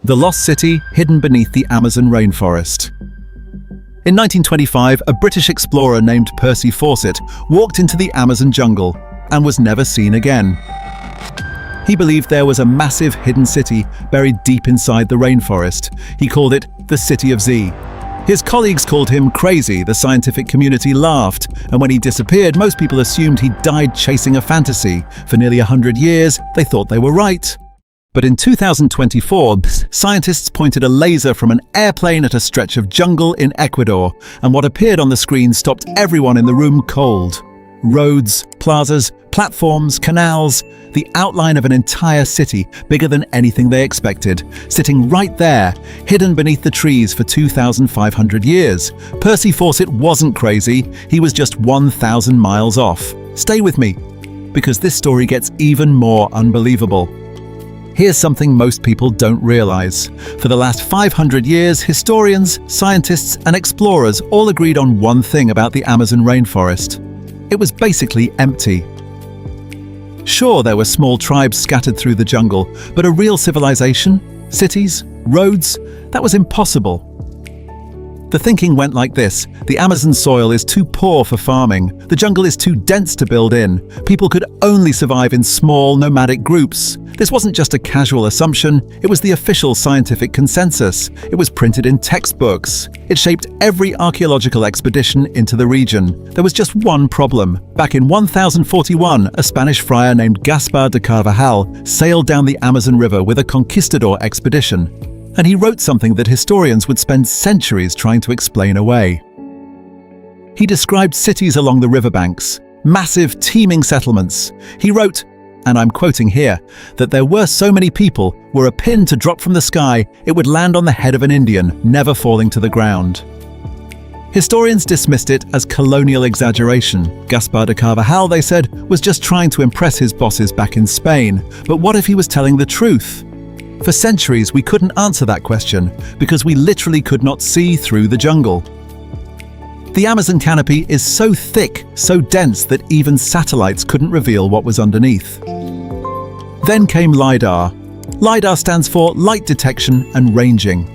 The lost city hidden beneath the Amazon rainforest. In 1925, a British explorer named Percy Fawcett walked into the Amazon jungle and was never seen again. He believed there was a massive hidden city buried deep inside the rainforest. He called it the City of Z. His colleagues called him crazy, the scientific community laughed, and when he disappeared, most people assumed he died chasing a fantasy. For nearly 100 years, they thought they were right. But in 2024, scientists pointed a laser from an airplane at a stretch of jungle in Ecuador, and what appeared on the screen stopped everyone in the room cold. Roads, plazas, platforms, canals, the outline of an entire city, bigger than anything they expected, sitting right there, hidden beneath the trees for 2,500 years. Percy Fawcett wasn't crazy, he was just 1,000 miles off. Stay with me, because this story gets even more unbelievable. Here's something most people don't realize. For the last 500 years, historians, scientists, and explorers all agreed on one thing about the Amazon rainforest. It was basically empty. Sure, there were small tribes scattered through the jungle, but a real civilization, cities, roads, that was impossible. The thinking went like this: the Amazon soil is too poor for farming, the jungle is too dense to build in, people could only survive in small, nomadic groups. This wasn't just a casual assumption, it was the official scientific consensus. It was printed in textbooks. It shaped every archaeological expedition into the region. There was just one problem. Back in 1041, a Spanish friar named Gaspar de Carvajal sailed down the Amazon River with a conquistador expedition. And he wrote something that historians would spend centuries trying to explain away. He described cities along the riverbanks, massive, teeming settlements. He wrote, and I'm quoting here, that there were so many people, were a pin to drop from the sky, it would land on the head of an Indian, never falling to the ground. Historians dismissed it as colonial exaggeration. Gaspar de Carvajal, they said, was just trying to impress his bosses back in Spain. But what if he was telling the truth? For centuries, we couldn't answer that question because we literally could not see through the jungle. The Amazon canopy is so thick, so dense that even satellites couldn't reveal what was underneath. Then came LIDAR. LIDAR stands for Light Detection and Ranging.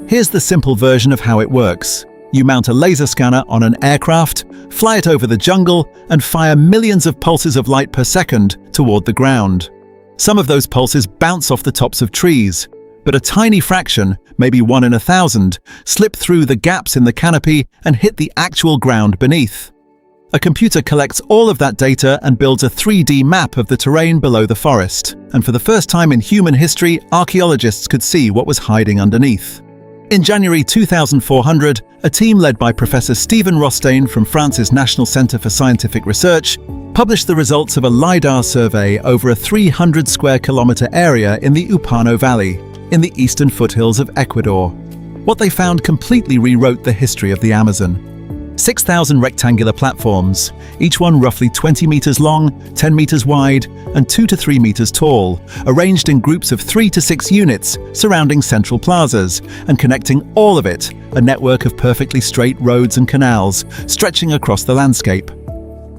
Here's the simple version of how it works. You mount a laser scanner on an aircraft, fly it over the jungle, and fire millions of pulses of light per second toward the ground. Some of those pulses bounce off the tops of trees, but a tiny fraction, maybe 1 in 1,000, slip through the gaps in the canopy and hit the actual ground beneath. A computer collects all of that data and builds a 3D map of the terrain below the forest. And for the first time in human history, archaeologists could see what was hiding underneath. In January 2400, a team led by Professor Stephen Rostaing from France's National Centre for Scientific Research published the results of a LIDAR survey over a 300 square kilometre area in the Upano Valley, in the eastern foothills of Ecuador. What they found completely rewrote the history of the Amazon. 6,000 rectangular platforms, each one roughly 20 meters long, 10 meters wide, and 2 to 3 meters tall, arranged in groups of 3 to 6 units surrounding central plazas, and connecting all of it, a network of perfectly straight roads and canals stretching across the landscape.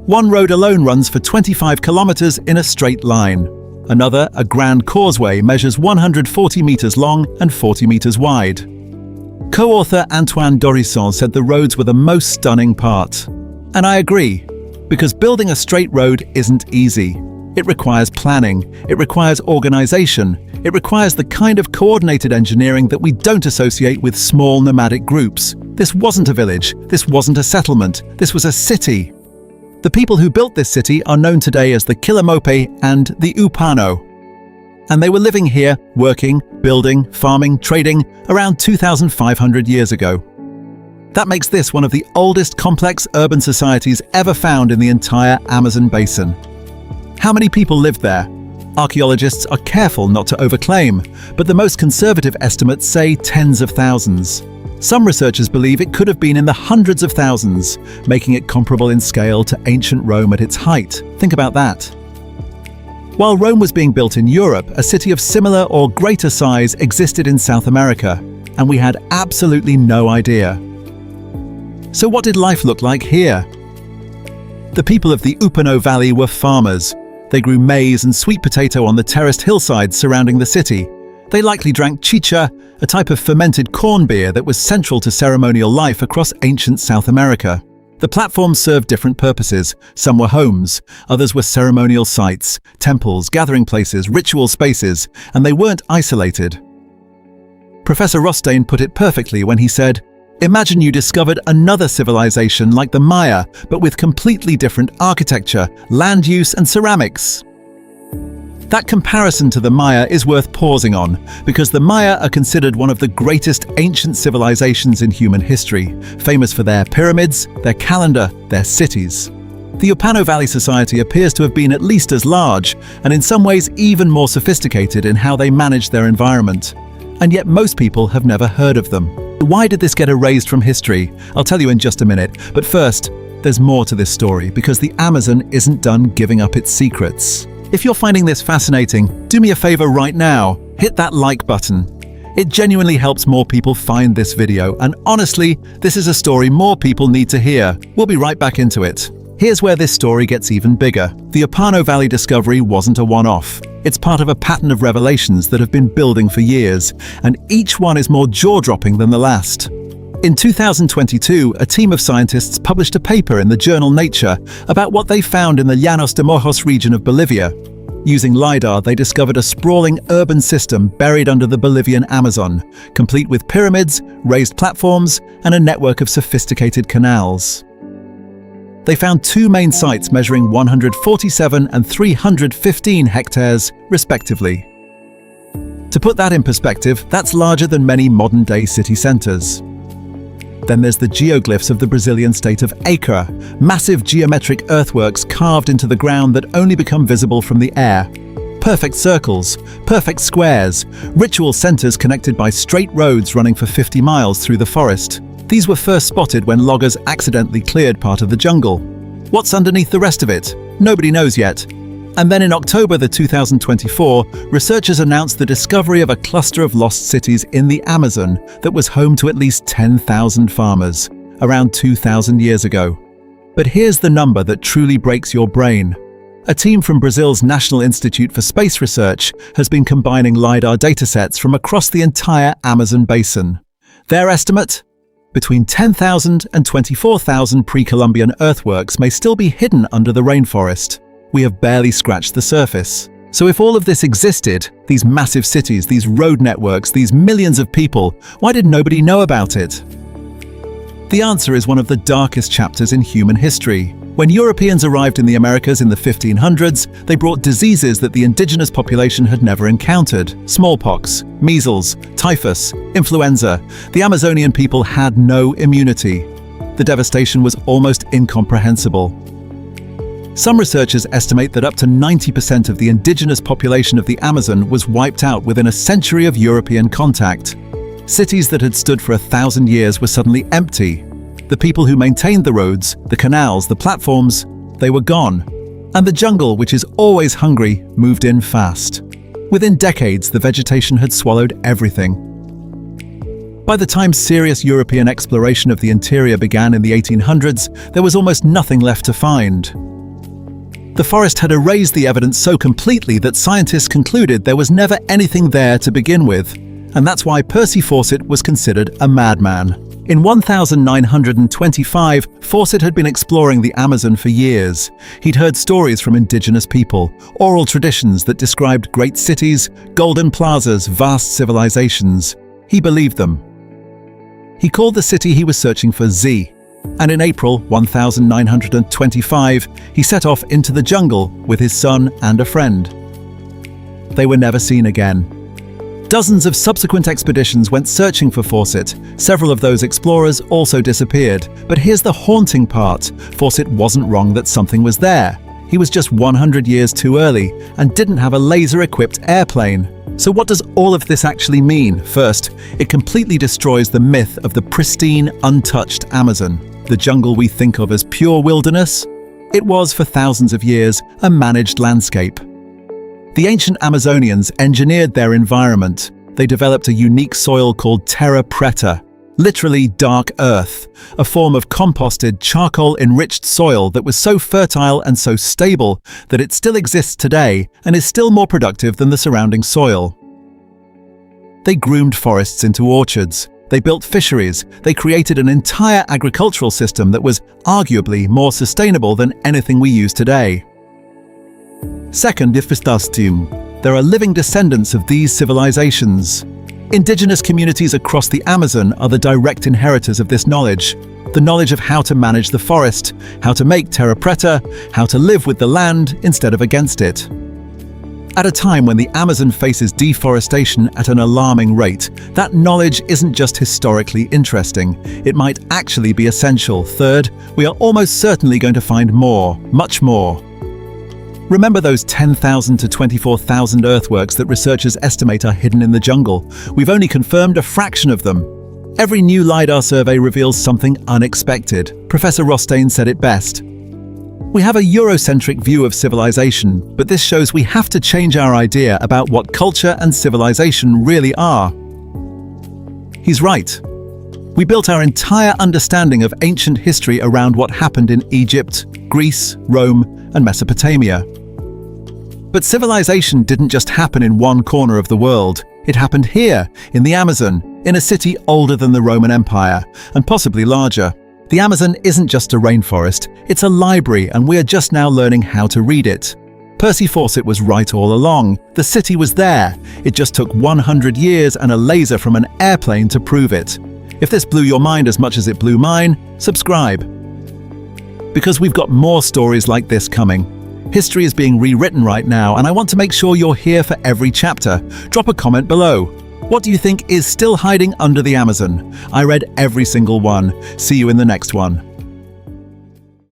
One road alone runs for 25 kilometers in a straight line. Another, a grand causeway, measures 140 meters long and 40 meters wide. Co-author Antoine Dorisson said the roads were the most stunning part. And I agree, because building a straight road isn't easy. It requires planning, it requires organization, it requires the kind of coordinated engineering that we don't associate with small nomadic groups. This wasn't a village, this wasn't a settlement, this was a city. The people who built this city are known today as the Quilomope and the Upano. And they were living here, working, building, farming, trading, around 2,500 years ago. That makes this one of the oldest complex urban societies ever found in the entire Amazon basin. How many people lived there? Archaeologists are careful not to overclaim, but the most conservative estimates say tens of thousands. Some researchers believe it could have been in the hundreds of thousands, making it comparable in scale to ancient Rome at its height. Think about that. While Rome was being built in Europe, a city of similar or greater size existed in South America, and we had absolutely no idea. So what did life look like here? The people of the Upano Valley were farmers. They grew maize and sweet potato on the terraced hillsides surrounding the city. They likely drank chicha, a type of fermented corn beer that was central to ceremonial life across ancient South America. The platforms served different purposes. Some were homes, others were ceremonial sites, temples, gathering places, ritual spaces, and they weren't isolated. Professor Rostein put it perfectly when he said, "Imagine you discovered another civilization like the Maya, but with completely different architecture, land use, and ceramics." That comparison to the Maya is worth pausing on, because the Maya are considered one of the greatest ancient civilizations in human history, famous for their pyramids, their calendar, their cities. The Opano Valley society appears to have been at least as large, and in some ways even more sophisticated in how they managed their environment. And yet most people have never heard of them. Why did this get erased from history? I'll tell you in just a minute, but first, there's more to this story, because the Amazon isn't done giving up its secrets. If you're finding this fascinating, do me a favor right now, hit that like button. It genuinely helps more people find this video, and honestly, this is a story more people need to hear. We'll be right back into it. Here's where this story gets even bigger. The Opano Valley discovery wasn't a one-off. It's part of a pattern of revelations that have been building for years, and each one is more jaw-dropping than the last. In 2022, a team of scientists published a paper in the journal Nature about what they found in the Llanos de Mojos region of Bolivia. Using LIDAR, they discovered a sprawling urban system buried under the Bolivian Amazon, complete with pyramids, raised platforms, and a network of sophisticated canals. They found two main sites measuring 147 and 315 hectares, respectively. To put that in perspective, that's larger than many modern-day city centers. Then there's the geoglyphs of the Brazilian state of Acre, massive geometric earthworks carved into the ground that only become visible from the air. Perfect circles, perfect squares, ritual centers connected by straight roads running for 50 miles through the forest. These were first spotted when loggers accidentally cleared part of the jungle. What's underneath the rest of it? Nobody knows yet. And then in October 2024, researchers announced the discovery of a cluster of lost cities in the Amazon that was home to at least 10,000 farmers, around 2,000 years ago. But here's the number that truly breaks your brain. A team from Brazil's National Institute for Space Research has been combining LIDAR datasets from across the entire Amazon basin. Their estimate? Between 10,000 and 24,000 pre-Columbian earthworks may still be hidden under the rainforest. We have barely scratched the surface. So if all of this existed, these massive cities, these road networks, these millions of people, why did nobody know about it? The answer is one of the darkest chapters in human history. When Europeans arrived in the Americas in the 1500s, they brought diseases that the indigenous population had never encountered. Smallpox, measles, typhus, influenza. The Amazonian people had no immunity. The devastation was almost incomprehensible. Some researchers estimate that up to 90% of the indigenous population of the Amazon was wiped out within a century of European contact. Cities that had stood for 1,000 years were suddenly empty. The people who maintained the roads, the canals, the platforms, they were gone. And the jungle, which is always hungry, moved in fast. Within decades, the vegetation had swallowed everything. By the time serious European exploration of the interior began in the 1800s, there was almost nothing left to find. The forest had erased the evidence so completely that scientists concluded there was never anything there to begin with, and that's why Percy Fawcett was considered a madman. In 1925, Fawcett had been exploring the Amazon for years. He'd heard stories from indigenous people, oral traditions that described great cities, golden plazas, vast civilizations. He believed them. He called the city he was searching for Z. And in April 1925, he set off into the jungle with his son and a friend. They were never seen again. Dozens of subsequent expeditions went searching for Fawcett. Several of those explorers also disappeared. But here's the haunting part. Fawcett wasn't wrong that something was there. He was just 100 years too early and didn't have a laser-equipped airplane. So what does all of this actually mean? First, it completely destroys the myth of the pristine, untouched Amazon. The jungle we think of as pure wilderness? It was, for thousands of years, a managed landscape. The ancient Amazonians engineered their environment. They developed a unique soil called terra preta, literally dark earth, a form of composted, charcoal-enriched soil that was so fertile and so stable that it still exists today and is still more productive than the surrounding soil. They groomed forests into orchards. They built fisheries. They created an entire agricultural system that was arguably more sustainable than anything we use today. Second, there are living descendants of these civilizations. Indigenous communities across the Amazon are the direct inheritors of this knowledge. The knowledge of how to manage the forest, how to make terra preta, how to live with the land instead of against it. At a time when the Amazon faces deforestation at an alarming rate, that knowledge isn't just historically interesting, it might actually be essential. Third, we are almost certainly going to find more, much more. Remember those 10,000 to 24,000 earthworks that researchers estimate are hidden in the jungle? We've only confirmed a fraction of them. Every new LIDAR survey reveals something unexpected. Professor Rostein said it best. We have a Eurocentric view of civilization, but this shows we have to change our idea about what culture and civilization really are. He's right. We built our entire understanding of ancient history around what happened in Egypt, Greece, Rome, and Mesopotamia. But civilization didn't just happen in one corner of the world. It happened here, in the Amazon, in a city older than the Roman Empire, and possibly larger. The Amazon isn't just a rainforest, it's a library, and we are just now learning how to read it. Percy Fawcett was right all along. The city was there. It just took 100 years and a laser from an airplane to prove it. If this blew your mind as much as it blew mine, subscribe. Because we've got more stories like this coming. History is being rewritten right now, and I want to make sure you're here for every chapter. Drop a comment below. What do you think is still hiding under the Amazon? I read every single one. See you in the next one.